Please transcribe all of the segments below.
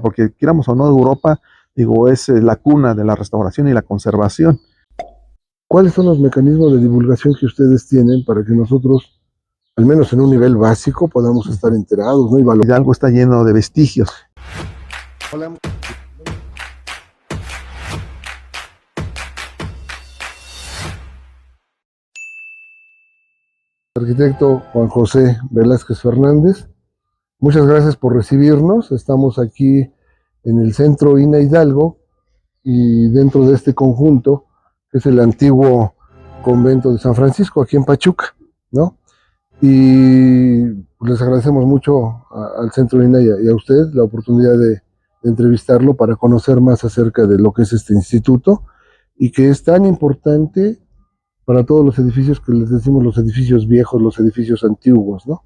porque quieramos o no, Europa, digo, es la cuna de la restauración y la conservación. ¿Cuáles son los mecanismos de divulgación que ustedes tienen para que nosotros, al menos en un nivel básico, podamos estar enterados, ¿no? Hidalgo está lleno de vestigios. Hola. Arquitecto Juan José Velázquez Fernández, muchas gracias por recibirnos. Estamos aquí en el centro INA Hidalgo y dentro de este conjunto, que es el antiguo convento de San Francisco, aquí en Pachuca, ¿no? Y les agradecemos mucho al centro INA y a usted la oportunidad de entrevistarlo para conocer más acerca de lo que es este instituto y que es tan importante para todos los edificios que les decimos los edificios viejos, los edificios antiguos, ¿no?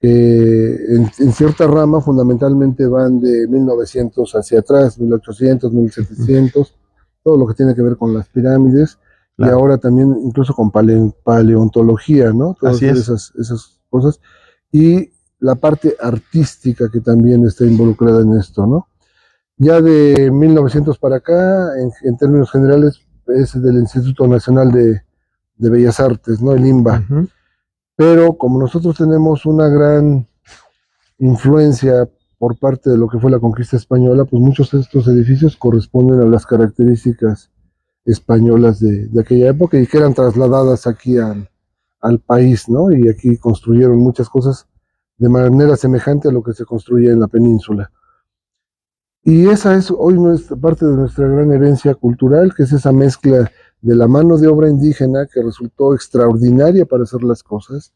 En cierta rama fundamentalmente van de 1900 hacia atrás, 1800, 1700, todo lo que tiene que ver con las pirámides, claro. Y ahora también incluso con paleontología, ¿no? Todas esas cosas. Y la parte artística que también está involucrada en esto, ¿no? Ya de 1900 para acá, en términos generales, es del Instituto Nacional de Bellas Artes, ¿no? El INBA. Uh-huh. Pero como nosotros tenemos una gran influencia por parte de lo que fue la conquista española, pues muchos de estos edificios corresponden a las características españolas de aquella época y que eran trasladadas aquí al país, ¿no? Y aquí construyeron muchas cosas de manera semejante a lo que se construía en la península. Y esa es hoy parte de nuestra gran herencia cultural, que es esa mezcla de la mano de obra indígena que resultó extraordinaria para hacer las cosas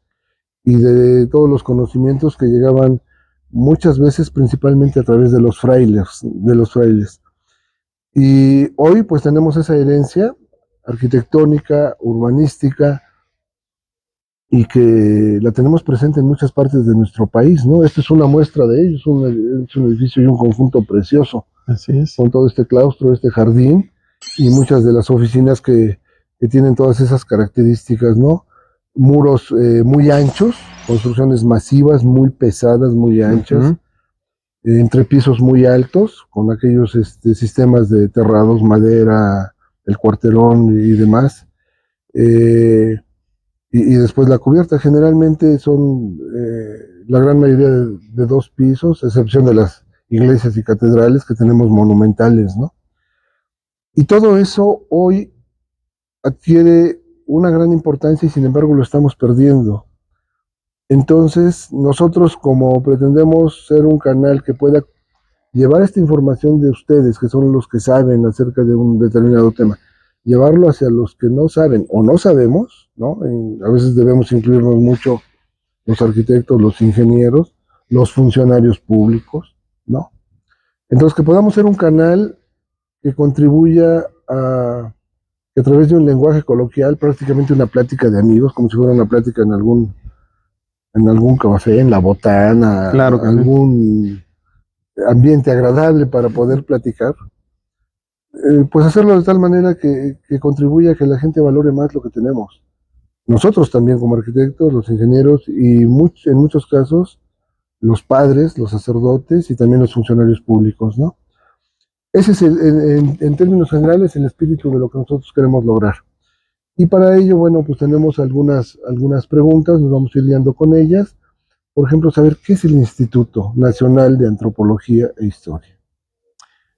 y de todos los conocimientos que llegaban muchas veces principalmente a través de los frailes. Y hoy pues tenemos esa herencia arquitectónica, urbanística y que la tenemos presente en muchas partes de nuestro país, ¿no? Esto es una muestra de ello, es un edificio y un conjunto precioso. Así es. Con todo este claustro, este jardín y muchas de las oficinas que tienen todas esas características, ¿no? Muros muy anchos, construcciones masivas, muy pesadas, muy anchas, entrepisos muy altos, con aquellos sistemas de terrados, madera, el cuarterón y demás. Y después la cubierta, generalmente son la gran mayoría de 2 pisos, a excepción de las iglesias y catedrales que tenemos monumentales, ¿no? Y todo eso hoy adquiere una gran importancia y sin embargo lo estamos perdiendo. Entonces, nosotros como pretendemos ser un canal que pueda llevar esta información de ustedes, que son los que saben acerca de un determinado tema, llevarlo hacia los que no saben o no sabemos, ¿no? A veces debemos incluirnos mucho los arquitectos, los ingenieros, los funcionarios públicos, ¿no? Entonces, que podamos ser un canal que contribuya a que a través de un lenguaje coloquial, prácticamente una plática de amigos, como si fuera una plática en algún café, en la botana, claro, algún ambiente agradable para poder platicar, pues hacerlo de tal manera que contribuya a que la gente valore más lo que tenemos. Nosotros también como arquitectos, los ingenieros y en muchos casos los padres, los sacerdotes y también los funcionarios públicos, ¿no? Ese es en términos generales el espíritu de lo que nosotros queremos lograr. Y para ello, bueno, pues tenemos algunas preguntas, nos vamos a ir guiando con ellas. Por ejemplo, saber qué es el Instituto Nacional de Antropología e Historia.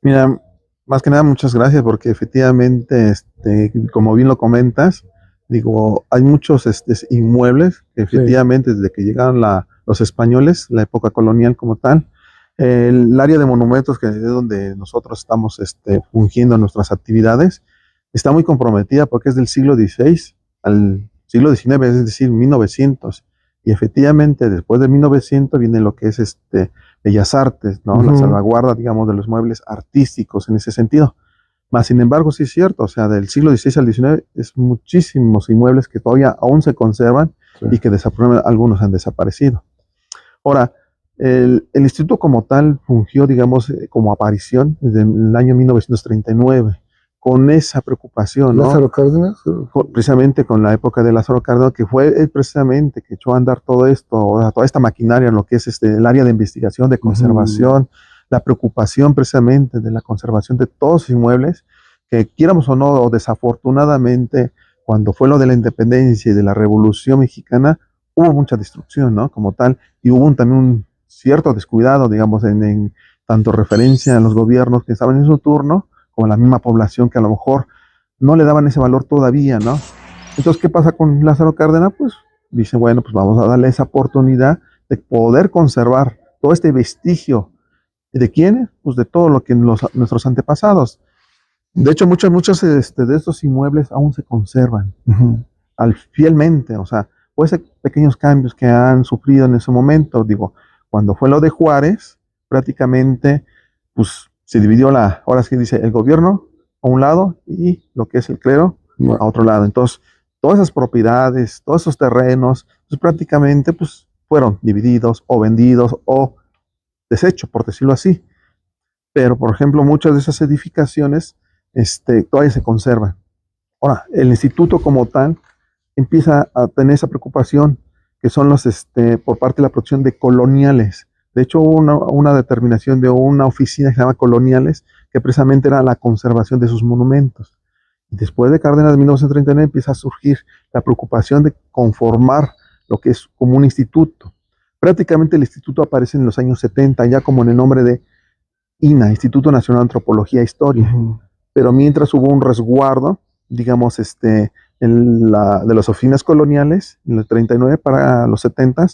Mira, más que nada muchas gracias porque efectivamente, como bien lo comentas, digo, hay muchos inmuebles que efectivamente desde que llegaron los españoles, la época colonial como tal, el área de monumentos, que es donde nosotros estamos fungiendo nuestras actividades, está muy comprometida porque es del siglo XVI al siglo XIX, es decir, 1900. Y efectivamente, después de 1900 viene lo que es Bellas Artes, ¿no? La salvaguarda, digamos, de los muebles artísticos en ese sentido. Más sin embargo, sí es cierto, o sea, del siglo XVI al XIX es muchísimos inmuebles que todavía aún se conservan y que algunos han desaparecido. Ahora, el instituto como tal fungió, digamos, como aparición desde el año 1939, con esa preocupación, ¿no? ¿Lázaro Cárdenas? Precisamente con la época de Lázaro Cárdenas, que fue él precisamente que echó a andar todo esto, toda esta maquinaria en lo que es el área de investigación, de conservación, la preocupación precisamente de la conservación de todos los inmuebles, que quieramos o no, o desafortunadamente, cuando fue lo de la independencia y de la Revolución Mexicana, hubo mucha destrucción, ¿no? Como tal, y hubo también un cierto descuidado, digamos, en tanto referencia a los gobiernos que estaban en su turno, como a la misma población que a lo mejor no le daban ese valor todavía, ¿no? Entonces, ¿qué pasa con Lázaro Cárdenas? Pues dice, bueno, pues vamos a darle esa oportunidad de poder conservar todo este vestigio. ¿De quiénes? Pues de todo lo que nuestros antepasados. De hecho, muchos de estos inmuebles aún se conservan fielmente, o sea, puede ser pequeños cambios que han sufrido en ese momento. Digo, cuando fue lo de Juárez, prácticamente, pues se dividió ahora sí dice, el gobierno a un lado y lo que es el clero a otro lado. Entonces, todas esas propiedades, todos esos terrenos, pues prácticamente, pues fueron divididos o vendidos o deshecho, por decirlo así. Pero, por ejemplo, muchas de esas edificaciones todavía se conservan. Ahora, el instituto como tal empieza a tener esa preocupación, que son por parte de la protección de coloniales. De hecho, hubo una determinación de una oficina que se llama Coloniales, que precisamente era la conservación de sus monumentos. Después de Cárdenas de 1939 empieza a surgir la preocupación de conformar lo que es como un instituto. Prácticamente el instituto aparece en los años 70, ya como en el nombre de INA, Instituto Nacional de Antropología e Historia. Pero mientras hubo un resguardo, digamos, de las oficinas coloniales, en el 39 para los 70,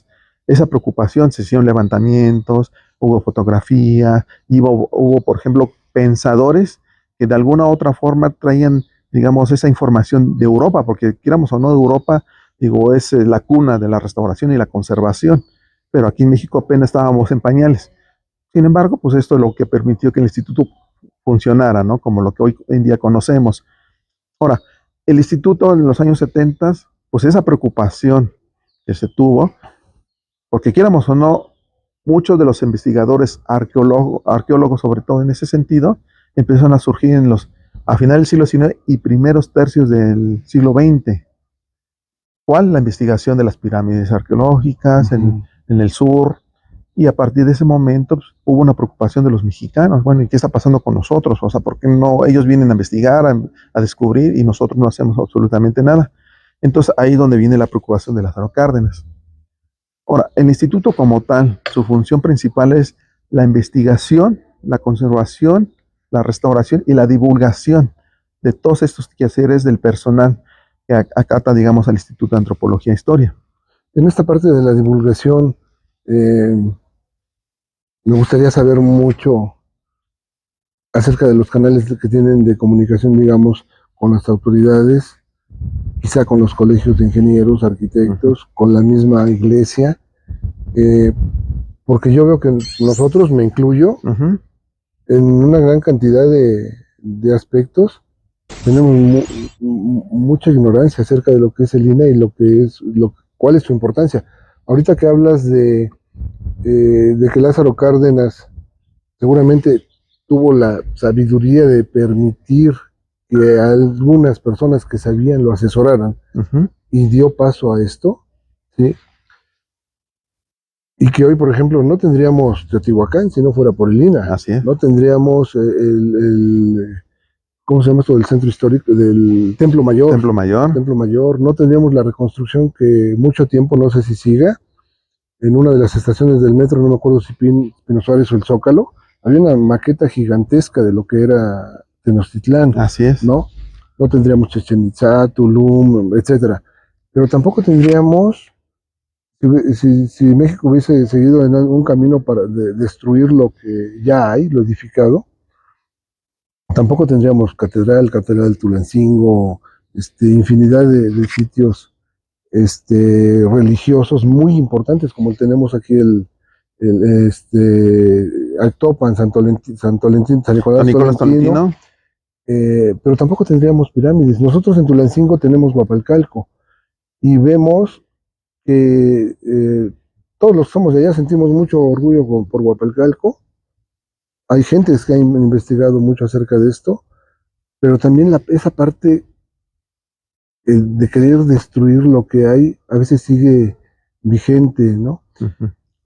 esa preocupación, se hicieron levantamientos, hubo fotografía, hubo, por ejemplo, pensadores que de alguna u otra forma traían, digamos, esa información de Europa, porque quieramos o no, Europa, digo, es la cuna de la restauración y la conservación, pero aquí en México apenas estábamos en pañales. Sin embargo, pues esto es lo que permitió que el instituto funcionara, ¿no? Como lo que hoy en día conocemos. Ahora, el instituto en los años 70, pues esa preocupación que se tuvo, porque quieramos o no, muchos de los investigadores arqueólogos sobre todo en ese sentido, empezaron a surgir a finales del siglo XIX y primeros tercios del siglo XX. ¿Cuál? La investigación de las pirámides arqueológicas en el sur, y a partir de ese momento pues, hubo una preocupación de los mexicanos. Bueno, ¿y qué está pasando con nosotros? O sea, ¿por qué no ellos vienen a investigar, a descubrir y nosotros no hacemos absolutamente nada? Entonces ahí es donde viene la preocupación de Lázaro Cárdenas. Ahora, el instituto como tal, su función principal es la investigación, la conservación, la restauración y la divulgación de todos estos quehaceres del personal que acata, digamos, al Instituto de Antropología e Historia. En esta parte de la divulgación, me gustaría saber mucho acerca de los canales que tienen de comunicación, digamos, con las autoridades, quizá con los colegios de ingenieros, arquitectos, con la misma iglesia, porque yo veo que nosotros, me incluyo, en una gran cantidad de aspectos, tenemos mucha ignorancia acerca de lo que es el INAH y cuál es su importancia. Ahorita que hablas de que Lázaro Cárdenas seguramente tuvo la sabiduría de permitir que algunas personas que sabían lo asesoraran y dio paso a esto, ¿sí? Y que hoy, por ejemplo, no tendríamos Teotihuacán si no fuera por el INAH. Así es. No tendríamos ¿cómo se llama esto? Del centro histórico, del Templo Mayor. Templo Mayor. Templo Mayor. No tendríamos la reconstrucción que mucho tiempo, no sé si siga, en una de las estaciones del metro, no me acuerdo si Pino Suárez o el Zócalo, había una maqueta gigantesca de lo que era Tenochtitlán. Así es. ¿No? No tendríamos Chichén Itzá, Tulum, etcétera. Pero tampoco tendríamos, si México hubiese seguido en un camino para destruir lo que ya hay, lo edificado, tampoco tendríamos Catedral de Tulancingo, infinidad de sitios religiosos muy importantes, como tenemos aquí el Actopan, Santo Valentín, San Nicolás Tolentino. Pero tampoco tendríamos pirámides. Nosotros en Tulancingo tenemos Huapalcalco y vemos que todos los que somos de allá sentimos mucho orgullo por Huapalcalco. Hay gentes que han investigado mucho acerca de esto, pero también esa parte de querer destruir lo que hay a veces sigue vigente, ¿no?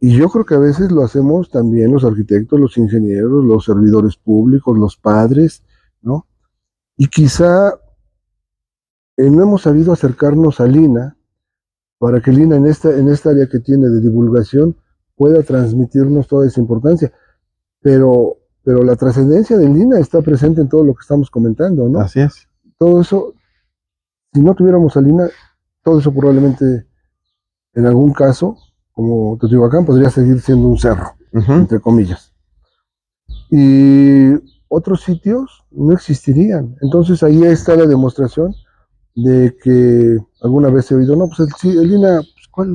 Y yo creo que a veces lo hacemos también los arquitectos, los ingenieros, los servidores públicos, los padres, ¿no? Y quizá no hemos sabido acercarnos al INA para que el INA en esta área que tiene de divulgación pueda transmitirnos toda esa importancia. Pero la trascendencia del INA está presente en todo lo que estamos comentando, ¿no? Así es. Todo eso, si no tuviéramos al INA, todo eso probablemente en algún caso, como Teotihuacán, podría seguir siendo un cerro, entre comillas. Y otros sitios no existirían. Entonces ahí está la demostración de que alguna vez he oído, no, pues el INA, pues,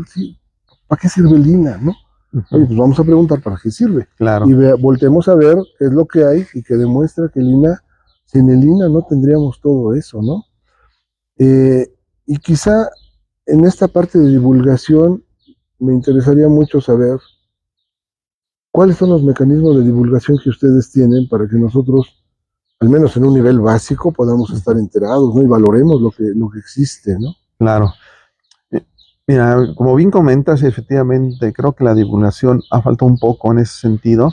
¿para qué sirve el INA, no? Oye, pues vamos a preguntar para qué sirve. Claro. Y voltemos a ver qué es lo que hay y que demuestra que el INA, sin el INA no tendríamos todo eso, ¿no? Y quizá en esta parte de divulgación me interesaría mucho saber cuáles son los mecanismos de divulgación que ustedes tienen para que nosotros, al menos en un nivel básico, podamos estar enterados, ¿no? Y valoremos lo que existe, ¿no? Claro. Mira, como bien comentas, efectivamente, creo que la divulgación ha faltado un poco en ese sentido,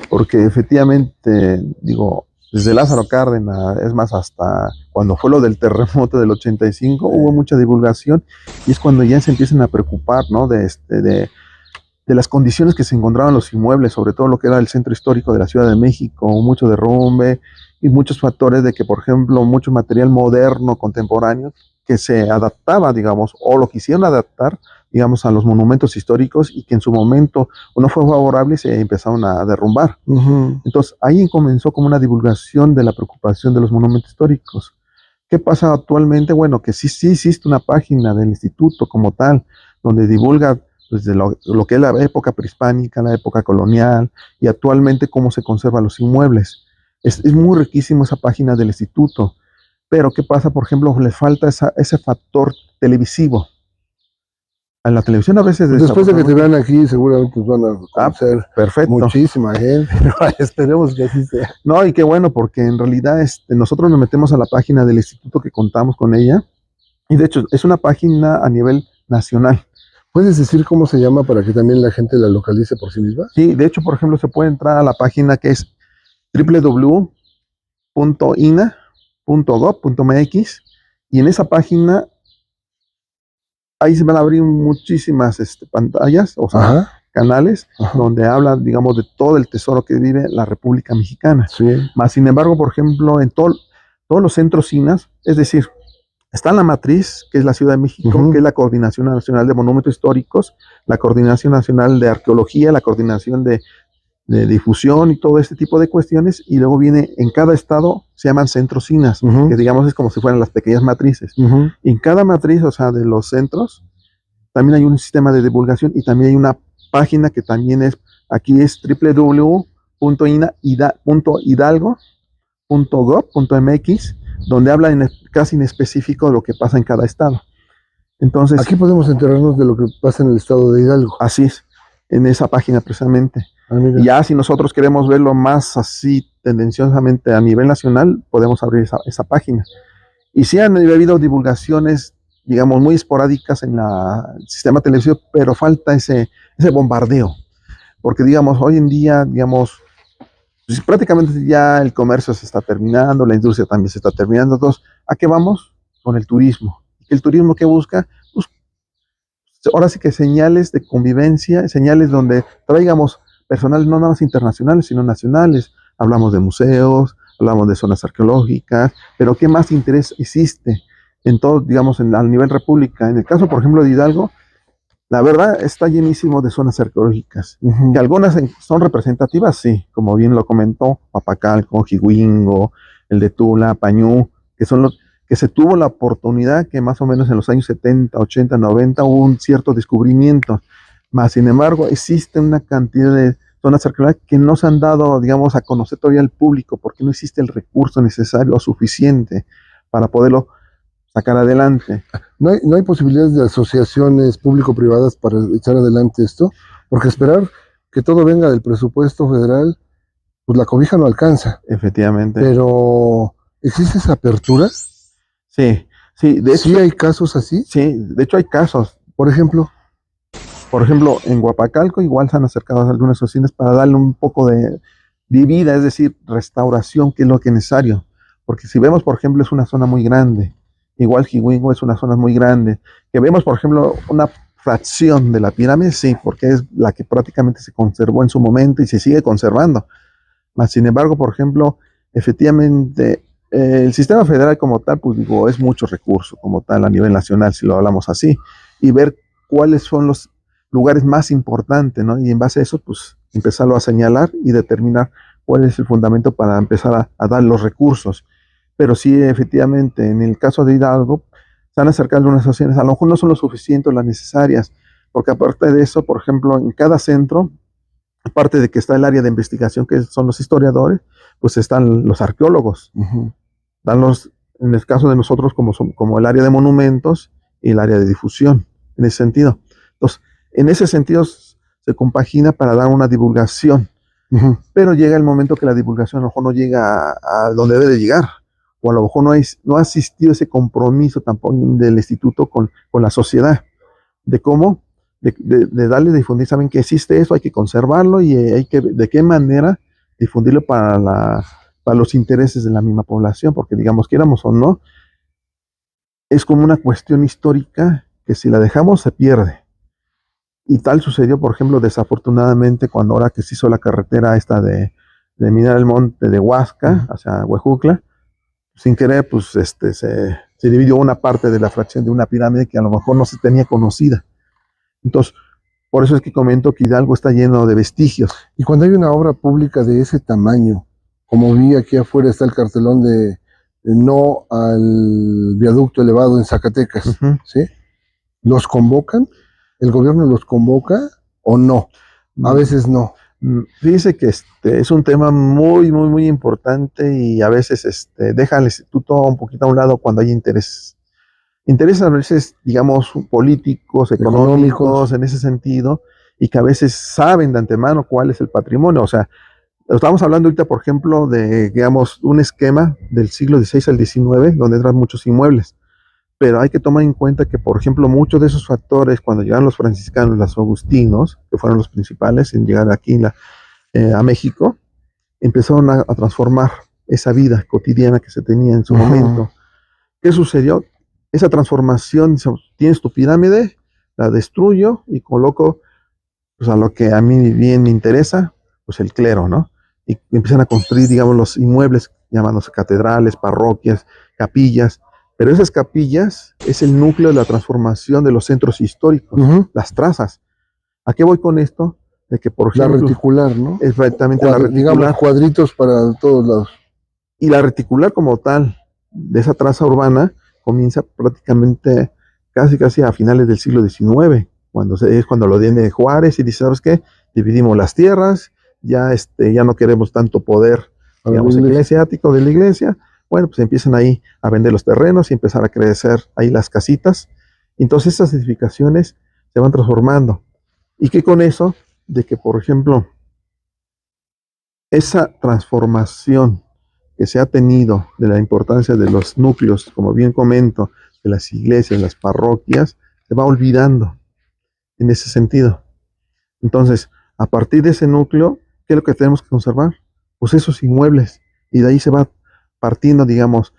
porque efectivamente, digo, desde Lázaro Cárdenas, es más, hasta cuando fue lo del terremoto del 85, hubo mucha divulgación y es cuando ya se empiezan a preocupar, ¿no? De las condiciones que se encontraban los inmuebles, sobre todo lo que era el centro histórico de la Ciudad de México, mucho derrumbe y muchos factores de que, por ejemplo, mucho material moderno, contemporáneo, que se adaptaba, digamos, o lo quisieron adaptar, digamos, a los monumentos históricos y que en su momento no fue favorable y se empezaron a derrumbar. Entonces, ahí comenzó como una divulgación de la preocupación de los monumentos históricos. ¿Qué pasa actualmente? Bueno, que sí existe una página del instituto como tal, donde divulga desde lo que es la época prehispánica, la época colonial y actualmente cómo se conservan los inmuebles. Es muy riquísimo esa página del instituto, pero ¿qué pasa? Por ejemplo, le falta ese factor televisivo. En la televisión a veces... Pues después de que te vean aquí, seguramente nos van a conocer perfecto. Muchísima gente, pero esperemos que así sea. No, y qué bueno, porque en realidad nosotros nos metemos a la página del instituto que contamos con ella, y de hecho es una página a nivel nacional. ¿Puedes decir cómo se llama para que también la gente la localice por sí misma? Sí, de hecho, por ejemplo, se puede entrar a la página que es www.ina.gov.mx y en esa página ahí se van a abrir muchísimas pantallas, o sea, canales, donde hablan, digamos, de todo el tesoro que vive la República Mexicana. Sí. Más sin embargo, por ejemplo, en todos los centros INAS, es decir, está la matriz, que es la Ciudad de México, que es la Coordinación Nacional de Monumentos Históricos, la Coordinación Nacional de Arqueología, la Coordinación de difusión y todo este tipo de cuestiones, y luego viene en cada estado, se llaman centros INAS, que digamos es como si fueran las pequeñas matrices. Y en cada matriz, o sea, de los centros, también hay un sistema de divulgación y también hay una página que también es, aquí es www.hidalgo.gov.mx, donde habla casi en específico de lo que pasa en cada estado. Entonces, aquí podemos enterarnos de lo que pasa en el estado de Hidalgo. Así es, en esa página precisamente. Y ya si nosotros queremos verlo más así tendenciosamente a nivel nacional, podemos abrir esa página. Y sí han habido divulgaciones, digamos, muy esporádicas en el sistema televisivo, pero falta ese bombardeo. Porque, digamos, hoy en día, digamos, pues prácticamente ya el comercio se está terminando, la industria también se está terminando. Entonces, ¿a qué vamos? Con el turismo. ¿El turismo qué busca? Pues, ahora sí que señales de convivencia, señales donde traigamos personal no nada más internacionales, sino nacionales. Hablamos de museos, hablamos de zonas arqueológicas, pero ¿qué más interés existe en todo, digamos, al nivel república? En el caso, por ejemplo, de Hidalgo, la verdad está llenísimo de zonas arqueológicas, que algunas son representativas, sí, como bien lo comentó Papacalco, Jihuingo, el de Tula, Pañú, que son los que se tuvo la oportunidad que más o menos en los años 70, 80, 90 hubo un cierto descubrimiento, más sin embargo existe una cantidad de zonas arqueológicas que no se han dado, digamos, a conocer todavía al público porque no existe el recurso necesario o suficiente para poderlo sacar adelante. ¿No hay posibilidades de asociaciones público-privadas para echar adelante esto? Porque esperar que todo venga del presupuesto federal, pues la cobija no alcanza. Efectivamente. Pero, ¿existe esa apertura? Sí, sí. ¿Sí hay casos así? Sí, de hecho hay casos. Por ejemplo. Por ejemplo, en Guapacalco igual se han acercado a algunas asociaciones para darle un poco de vida, es decir, restauración, que es lo que es necesario. Porque si vemos, por ejemplo, es una zona muy grande, igual Jihuingo es una zona muy grande, que vemos, por ejemplo, una fracción de la pirámide, sí, porque es la que prácticamente se conservó en su momento y se sigue conservando. Mas, sin embargo, por ejemplo, efectivamente, el sistema federal como tal, pues digo, es mucho recurso como tal a nivel nacional, si lo hablamos así, y ver cuáles son los lugares más importantes, ¿no? Y en base a eso, pues empezarlo a señalar y determinar cuál es el fundamento para empezar a dar los recursos. Pero sí, efectivamente, en el caso de Hidalgo, se han acercado unas asociaciones, a lo mejor no son lo suficiente o las necesarias, porque aparte de eso, por ejemplo, en cada centro, aparte de que está el área de investigación, que son los historiadores, pues están los arqueólogos. Dan los, en el caso de nosotros, como el área de monumentos y el área de difusión, en ese sentido. Entonces, en ese sentido se compagina para dar una divulgación, pero llega el momento que la divulgación a lo mejor no llega a donde debe de llegar, o a lo mejor no ha existido ese compromiso tampoco del instituto con la sociedad, de cómo, de darle, difundir, saben que existe eso, hay que conservarlo y hay que, de qué manera difundirlo para los intereses de la misma población, porque digamos, quieramos o no, es como una cuestión histórica que si la dejamos se pierde. Y tal sucedió, por ejemplo, desafortunadamente, cuando ahora que se hizo la carretera esta de Minar del Monte de Huasca hacia Huejucla, sin querer, pues se dividió una parte de la fracción de una pirámide que a lo mejor no se tenía conocida. Entonces, por eso es que comento que Hidalgo está lleno de vestigios. Y cuando hay una obra pública de ese tamaño, como vi aquí afuera está el cartelón de no al viaducto elevado en Zacatecas, ¿sí? ¿Los convocan? ¿El gobierno los convoca o no? A veces no. Fíjese que es un tema muy, muy, muy importante y a veces deja al instituto un poquito a un lado cuando hay intereses. Intereses a veces, digamos, políticos, económicos, en ese sentido, y que a veces saben de antemano cuál es el patrimonio. O sea, estamos hablando ahorita, por ejemplo, de, digamos, un esquema del siglo XVI al XIX, donde entran muchos inmuebles. Pero hay que tomar en cuenta que, por ejemplo, muchos de esos factores, cuando llegaron los franciscanos, los agustinos, que fueron los principales en llegar aquí a México, empezaron a transformar esa vida cotidiana que se tenía en su momento. ¿Qué sucedió? Esa transformación, tienes tu pirámide, la destruyo y coloco pues, a lo que a mí bien me interesa, pues el clero, ¿no? Y empiezan a construir, digamos, los inmuebles, llamándose catedrales, parroquias, capillas, pero esas capillas es el núcleo de la transformación de los centros históricos, las trazas. ¿A qué voy con esto? De que, por ejemplo, la reticular, ¿no? Exactamente, la reticular. Digamos, cuadritos para todos lados. Y la reticular como tal, de esa traza urbana, comienza prácticamente casi a finales del siglo XIX, es cuando lo tiene Juárez y dice, ¿sabes qué? Dividimos las tierras, ya no queremos tanto poder, digamos, eclesiástico de la iglesia. Bueno, pues empiezan ahí a vender los terrenos y empezar a crecer ahí las casitas. Entonces esas edificaciones se van transformando. Y que con eso, de que por ejemplo, esa transformación que se ha tenido de la importancia de los núcleos, como bien comento, de las iglesias, las parroquias, se va olvidando en ese sentido. Entonces, a partir de ese núcleo, ¿qué es lo que tenemos que conservar? Pues esos inmuebles. Y de ahí se va partiendo, digamos,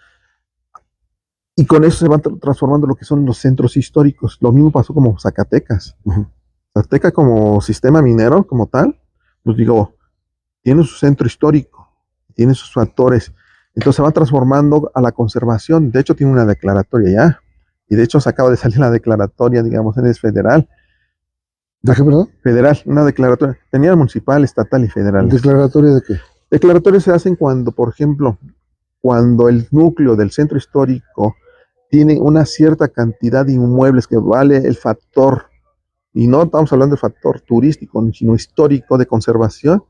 y con eso se van transformando lo que son los centros históricos. Lo mismo pasó como Zacatecas. Zacatecas como sistema minero, como tal, pues digo, tiene su centro histórico, tiene sus factores. Entonces se va transformando a la conservación. De hecho, tiene una declaratoria ya. Y de hecho, se acaba de salir la declaratoria, digamos, es federal. ¿De qué, perdón? Federal, una declaratoria. Tenía municipal, estatal y federal. ¿Declaratoria de qué? Declaratorias se hacen cuando, por ejemplo, cuando el núcleo del centro histórico tiene una cierta cantidad de inmuebles que vale el factor, y no estamos hablando de factor turístico, sino histórico de conservación,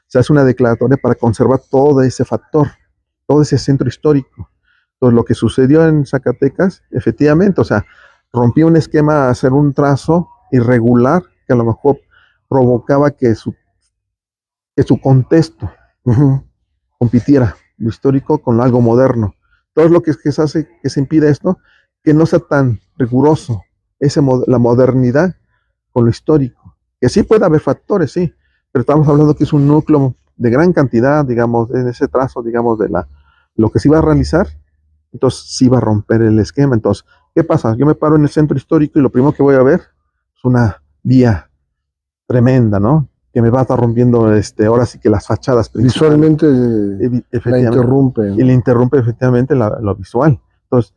se hace una declaratoria para conservar todo ese factor, todo ese centro histórico. Entonces, lo que sucedió en Zacatecas, efectivamente, o sea, rompía un esquema a hacer un trazo irregular que a lo mejor provocaba que su contexto compitiera lo histórico con algo moderno. Todo lo que se hace, que se impide esto, que no sea tan riguroso. La modernidad con lo histórico. Que sí puede haber factores, sí, pero estamos hablando que es un núcleo de gran cantidad, digamos, en ese trazo, digamos, de lo que se iba a realizar, entonces sí va a romper el esquema. Entonces, ¿qué pasa? Yo me paro en el centro histórico y lo primero que voy a ver es una vía tremenda, ¿no? Que me va a estar rompiendo, ahora sí que las fachadas principales. Visualmente la interrumpe, ¿no? Y le interrumpe efectivamente lo visual. Entonces,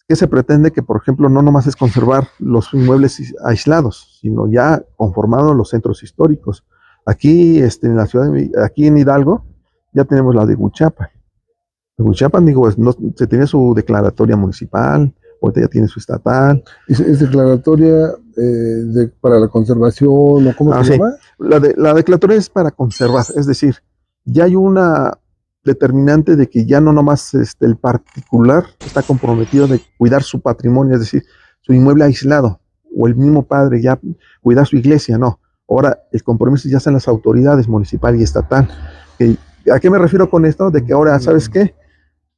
¿qué se pretende? Que, por ejemplo, no nomás es conservar los inmuebles aislados, sino ya conformados los centros históricos. Aquí, en la ciudad, aquí en Hidalgo, ya tenemos la de Huichapan. De Huichapan, digo, no, se tiene su declaratoria municipal, ahorita ya tiene su estatal. ¿Es declaratoria para la conservación o cómo se llama? La declaratoria es para conservar, es decir, ya hay una determinante de que ya no nomás el particular está comprometido de cuidar su patrimonio, es decir, su inmueble aislado, o el mismo padre ya cuidar su iglesia, no. Ahora el compromiso ya están las autoridades municipal y estatal. ¿A qué me refiero con esto? De que ahora, ¿sabes qué?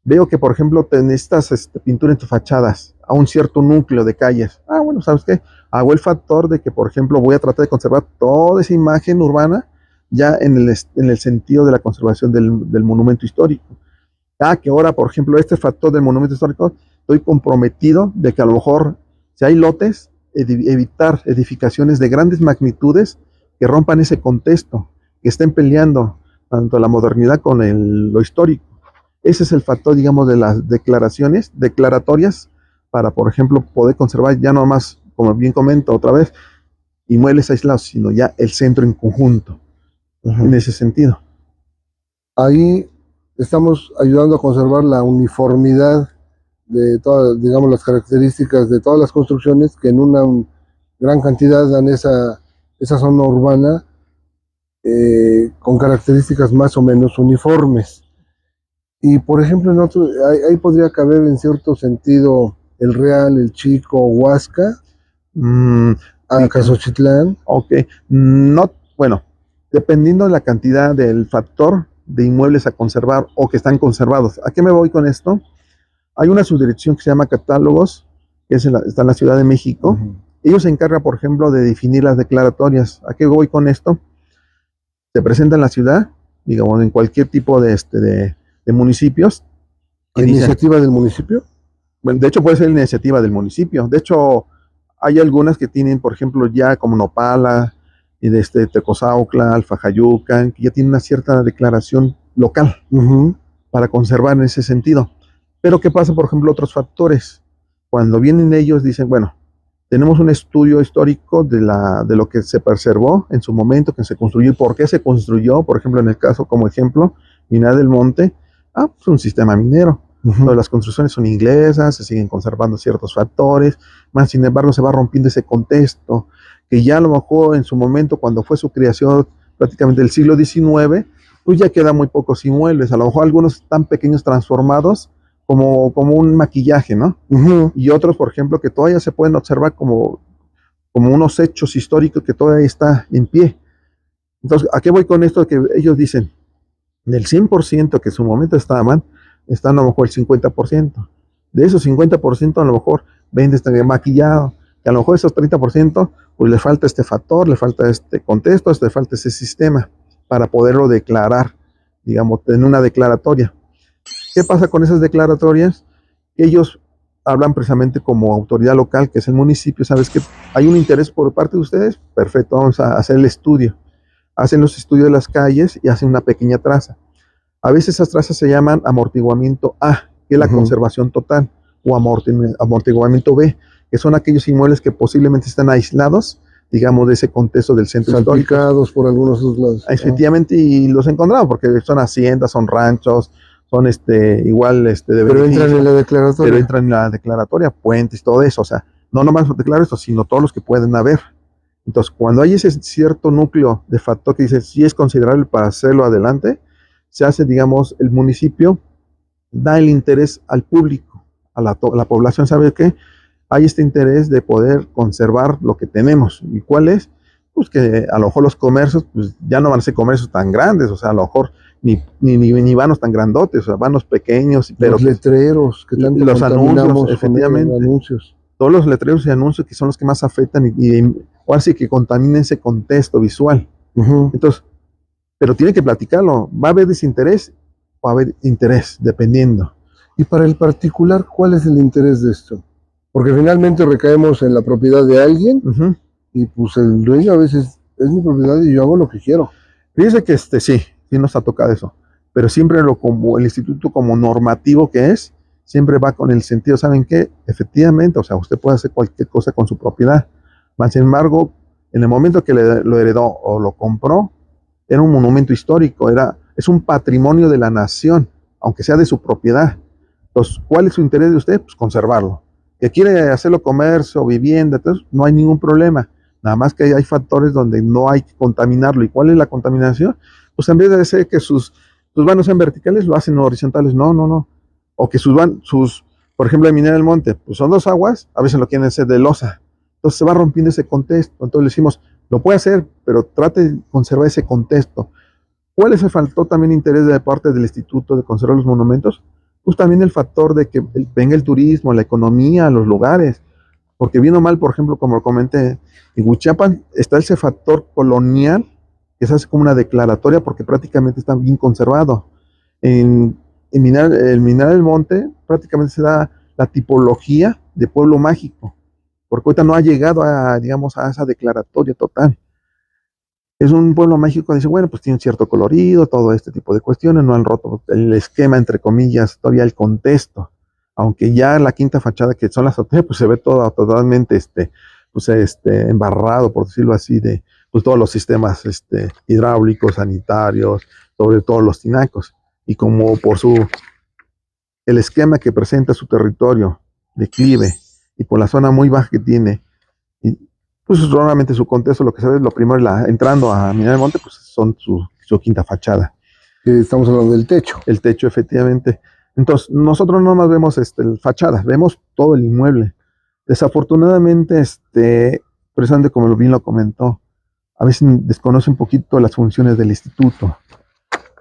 Veo que, por ejemplo, necesitas pintura en tus fachadas a un cierto núcleo de calles. Ah, bueno, ¿sabes qué? Hago el factor de que, por ejemplo, voy a tratar de conservar toda esa imagen urbana ya en el sentido de la conservación del monumento histórico. Ah, que ahora, por ejemplo, este factor del monumento histórico, estoy comprometido de que a lo mejor, si hay lotes, evitar edificaciones de grandes magnitudes que rompan ese contexto, que estén peleando tanto la modernidad con lo histórico. Ese es el factor, digamos, de las declaratorias, para, por ejemplo, poder conservar ya no más, como bien comento otra vez, inmuebles aislados, sino ya el centro en conjunto, en ese sentido. Ahí estamos ayudando a conservar la uniformidad de todas, digamos, las características de todas las construcciones que en una gran cantidad dan esa zona urbana con características más o menos uniformes. Y por ejemplo, ahí podría caber en cierto sentido el Real, el Chico, Huasca, Acasochitlán. Ok, no, bueno, dependiendo de la cantidad del factor de inmuebles a conservar o que están conservados. ¿A qué me voy con esto? Hay una subdirección que se llama Catálogos, que está en la Ciudad de México. Ellos se encargan, por ejemplo, de definir las declaratorias. ¿A qué voy con esto? Se presenta en la ciudad, digamos, en cualquier tipo de municipios. ¿Iniciativa del municipio? Bueno, de hecho puede ser iniciativa del municipio. De hecho, hay algunas que tienen, por ejemplo, ya como Nopala y de Tecozautla, Alfajayucan, que ya tienen una cierta declaración local para conservar en ese sentido. Pero ¿qué pasa, por ejemplo, otros factores? Cuando vienen ellos dicen, bueno, tenemos un estudio histórico de lo que se preservó en su momento, que se construyó y por qué se construyó. Por ejemplo, en el caso, como ejemplo, Minar del Monte, pues un sistema minero. Todas las construcciones son inglesas, se siguen conservando ciertos factores, más sin embargo se va rompiendo ese contexto, que ya a lo mejor en su momento, cuando fue su creación prácticamente del siglo XIX, pues ya quedan muy pocos inmuebles, a lo mejor algunos tan pequeños transformados como un maquillaje, ¿no? Y otros, por ejemplo, que todavía se pueden observar como unos hechos históricos que todavía está en pie. Entonces, ¿a qué voy con esto? Que ellos dicen, del 100% que en su momento estaban, están a lo mejor el 50%. De esos 50%, a lo mejor 20% están maquillados, que a lo mejor esos 30%, pues le falta este factor, le falta este contexto, le falta ese sistema para poderlo declarar, digamos, en una declaratoria. ¿Qué pasa con esas declaratorias? Ellos hablan precisamente como autoridad local, que es el municipio. ¿Sabes que hay un interés por parte de ustedes? Perfecto, vamos a hacer el estudio. Hacen los estudios de las calles y hacen una pequeña traza. A veces esas trazas se llaman amortiguamiento A, que es la conservación total, o amortiguamiento B, que son aquellos inmuebles que posiblemente están aislados, digamos, de ese contexto del centro histórico. Salpicados por algunos de sus lados. Efectivamente, y los encontramos, porque son haciendas, son ranchos, son igual de pero entran en la declaratoria. Pero entran en la declaratoria, puentes, todo eso. O sea, no nomás declaro esto, sino todos los que pueden haber. Entonces, cuando hay ese cierto núcleo de factor que dice si es considerable para hacerlo adelante, se hace, digamos, el municipio da el interés al público, a la población. ¿Sabe qué? Hay este interés de poder conservar lo que tenemos. ¿Y cuál es? Pues que a lo mejor los comercios, pues ya no van a ser comercios tan grandes, o sea, a lo mejor ni vanos tan grandotes, o sea, vanos pequeños. Pero los letreros que tanto los anuncios, efectivamente. Anuncios. todos los letreros y anuncios que son los que más afectan ahora sí que contaminan ese contexto visual. Entonces, pero tiene que platicarlo. ¿Va a haber desinterés o va a haber interés? Dependiendo. Y para el particular, ¿cuál es el interés de esto? Porque finalmente recaemos en la propiedad de alguien y pues el dueño a veces es mi propiedad y yo hago lo que quiero. Fíjese que sí nos ha tocado eso, pero siempre como el instituto como normativo que es, siempre va con el sentido, ¿saben qué? Efectivamente, o sea, usted puede hacer cualquier cosa con su propiedad, más sin embargo, en el momento que lo heredó o lo compró, era un monumento histórico, es un patrimonio de la nación, aunque sea de su propiedad. Entonces, ¿cuál es su interés de usted? Pues conservarlo. Que quiere hacerlo comercio, vivienda, entonces no hay ningún problema. Nada más que hay factores donde no hay que contaminarlo. ¿Y cuál es la contaminación? Pues en vez de hacer que sus vanos sean verticales, lo hacen horizontales. No. O que por ejemplo, en Minera del Monte, pues son 2 aguas, a veces lo quieren hacer de losa. Entonces se va rompiendo ese contexto. Entonces le decimos, lo puede hacer, pero trate de conservar ese contexto. ¿Cuál es el faltó también interés de parte del instituto de conservar los monumentos? Pues también el factor de que venga el turismo, la economía, los lugares. Porque bien o mal, por ejemplo, como lo comenté, en Huichapan está ese factor colonial que se hace como una declaratoria porque prácticamente está bien conservado. El Mineral del Monte prácticamente se da la tipología de pueblo mágico, porque ahorita no ha llegado digamos, a esa declaratoria total. Es un pueblo mágico, dice, bueno, pues tiene un cierto colorido, todo este tipo de cuestiones, no han roto el esquema, entre comillas, todavía el contexto, aunque ya la quinta fachada, que son las azoteas, pues se ve todo totalmente, embarrado, por decirlo así, de pues, todos los sistemas hidráulicos, sanitarios, sobre todo los tinacos, y como el esquema que presenta su territorio, declive, y por la zona muy baja que tiene, y, pues normalmente su contexto, lo que se ve, lo primero, entrando a Mineral del Monte, pues son su quinta fachada. Estamos hablando del techo. El techo, efectivamente. Entonces, nosotros no más vemos fachada, vemos todo el inmueble. Desafortunadamente, precisamente como bien lo comentó, a veces desconoce un poquito las funciones del instituto.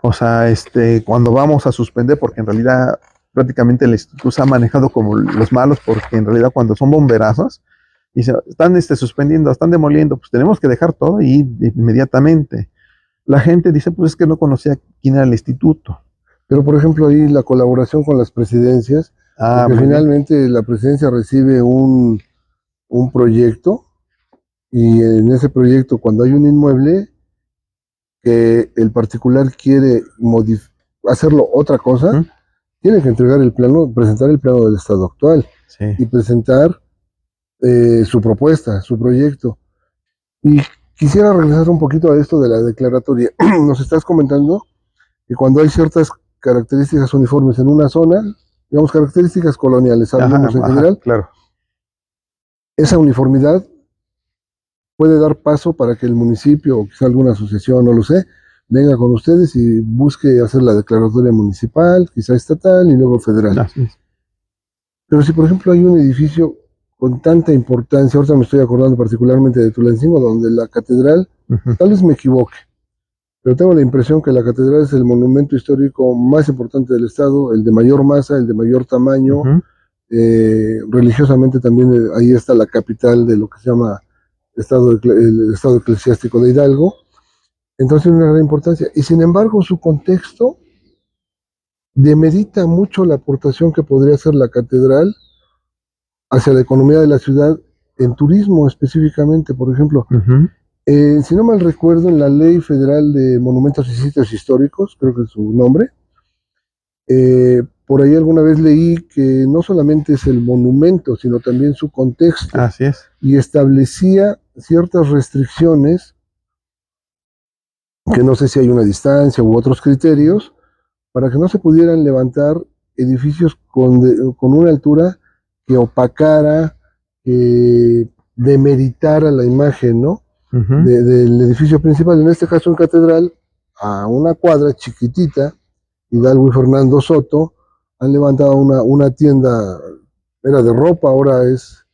O sea, cuando vamos a suspender, porque en realidad prácticamente el instituto se ha manejado como los malos, porque en realidad cuando son bomberazos, y están suspendiendo, están demoliendo, pues tenemos que dejar todo y inmediatamente. La gente dice, pues es que no conocía quién era el instituto. Pero por ejemplo ahí la colaboración con las presidencias, porque finalmente la presidencia recibe un proyecto y en ese proyecto cuando hay un inmueble que el particular quiere hacerlo otra cosa, tiene que entregar el plano, presentar el plano del estado actual y presentar su propuesta, su proyecto. Y quisiera regresar un poquito a esto de la declaratoria. Nos estás comentando que cuando hay ciertas características uniformes en una zona, digamos características coloniales, hablamos en general, claro. Esa uniformidad puede dar paso para que el municipio o quizá alguna asociación, no lo sé, venga con ustedes y busque hacer la declaratoria municipal, quizá estatal y luego federal. Pero si por ejemplo hay un edificio con tanta importancia, ahorita me estoy acordando particularmente de Tulancingo, donde la catedral, tal vez me equivoque, pero tengo la impresión que la catedral es el monumento histórico más importante del estado, el de mayor masa, el de mayor tamaño, religiosamente también ahí está la capital de lo que se llama el estado eclesiástico de Hidalgo, entonces una gran importancia, y sin embargo su contexto demerita mucho la aportación que podría hacer la catedral hacia la economía de la ciudad en turismo específicamente, por ejemplo. Si no mal recuerdo, en la Ley Federal de Monumentos y Sitios Históricos, creo que es su nombre, por ahí alguna vez leí que no solamente es el monumento, sino también su contexto. Así es. Y establecía ciertas restricciones, que no sé si hay una distancia u otros criterios, para que no se pudieran levantar edificios con una altura que opacara, que demeritara la imagen, ¿no? Del edificio principal, en este caso en catedral, a una cuadra chiquitita, Hidalgo y Fernando Soto han levantado una tienda, era de ropa, ahora es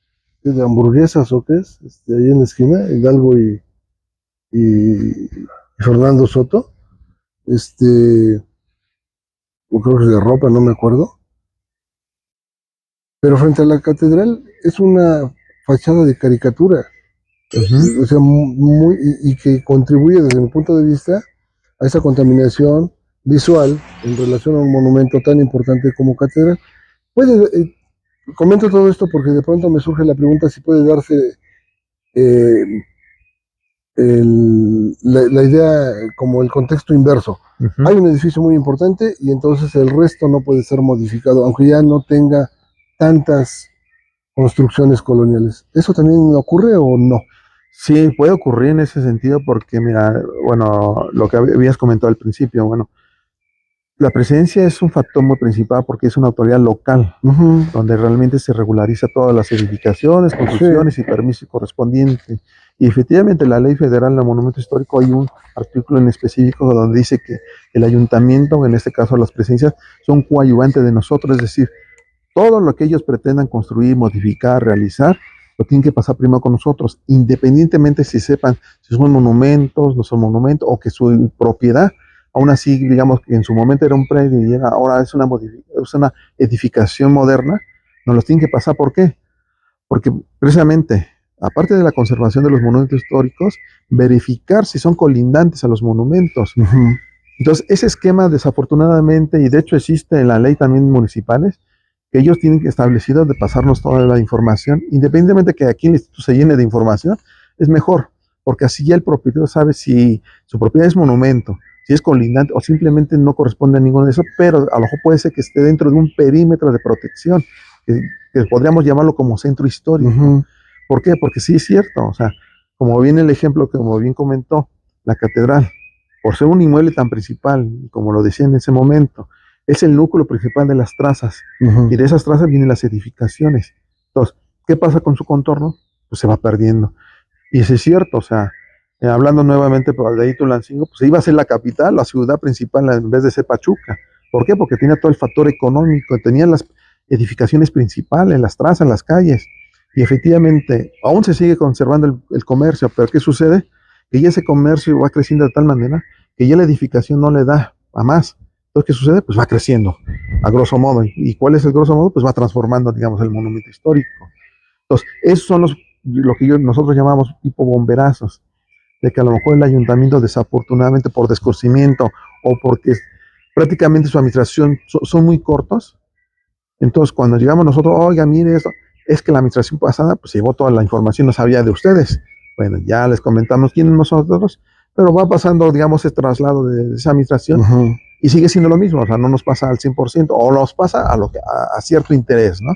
de hamburguesas o qué es, ahí en la esquina, Hidalgo y Fernando Soto, o creo que es de ropa, no me acuerdo. Pero frente a la catedral es una fachada de caricatura, o sea, y que contribuye desde mi punto de vista a esa contaminación visual en relación a un monumento tan importante como catedral. Puede, comento todo esto porque de pronto me surge la pregunta si puede darse eh, la idea como el contexto inverso. Hay un edificio muy importante y entonces el resto no puede ser modificado, aunque ya no tenga tantas construcciones coloniales. ¿Eso también ocurre o no? Sí, puede ocurrir en ese sentido porque, mira, bueno, lo que habías comentado al principio, bueno, la presidencia es un factor muy principal porque es una autoridad local, donde realmente se regulariza todas las edificaciones, construcciones y permisos correspondientes. Y efectivamente, la Ley Federal de Monumento Histórico, hay un artículo en específico donde dice que el ayuntamiento, en este caso las presidencias, son coadyuvantes de nosotros, es decir, todo lo que ellos pretendan construir, modificar, realizar, lo tienen que pasar primero con nosotros, independientemente si sepan si son monumentos, no son monumentos, o que su propiedad, aún así, digamos que en su momento era un predio y ahora es una edificación moderna, nos los tienen que pasar. ¿Por qué? Porque precisamente, aparte de la conservación de los monumentos históricos, verificar si son colindantes a los monumentos. Entonces, ese esquema desafortunadamente, y de hecho existe en la ley también municipales, que ellos tienen que establecido de pasarnos toda la información, independientemente de que aquí el instituto se llene de información, es mejor, porque así ya el propietario sabe si su propiedad es monumento, si es colindante o simplemente no corresponde a ninguno de eso, pero a lo mejor puede ser que esté dentro de un perímetro de protección, que podríamos llamarlo como centro histórico. ¿Por qué? Porque sí es cierto, o sea, como bien el ejemplo que como bien comentó, la catedral, por ser un inmueble tan principal, como lo decía en ese momento, es el núcleo principal de las trazas, y de esas trazas vienen las edificaciones. Entonces, ¿qué pasa con su contorno? Pues se va perdiendo. Y eso es cierto, o sea, hablando nuevamente de ahí Tulancingo, pues iba a ser la capital, la ciudad principal en vez de ser Pachuca. ¿Por qué? Porque tenía todo el factor económico, tenía las edificaciones principales, las trazas, las calles, y efectivamente aún se sigue conservando el comercio, pero ¿qué sucede? Que ya ese comercio va creciendo de tal manera que ya la edificación no le da a más. Entonces, ¿qué sucede? Pues va creciendo, a grosso modo. ¿Y cuál es el grosso modo? Pues va transformando, digamos, el monumento histórico. Entonces, esos son lo que nosotros llamamos tipo bomberazos, de que a lo mejor el ayuntamiento desafortunadamente por desconocimiento o porque prácticamente su administración son muy cortos. Entonces, cuando llegamos nosotros, oiga, mire esto, es que la administración pasada pues llevó toda la información, no sabía de ustedes. Bueno, ya les comentamos quiénes nosotros, pero va pasando, digamos, ese traslado de esa administración y sigue siendo lo mismo, o sea, no nos pasa al 100%, o nos pasa a cierto interés, ¿no?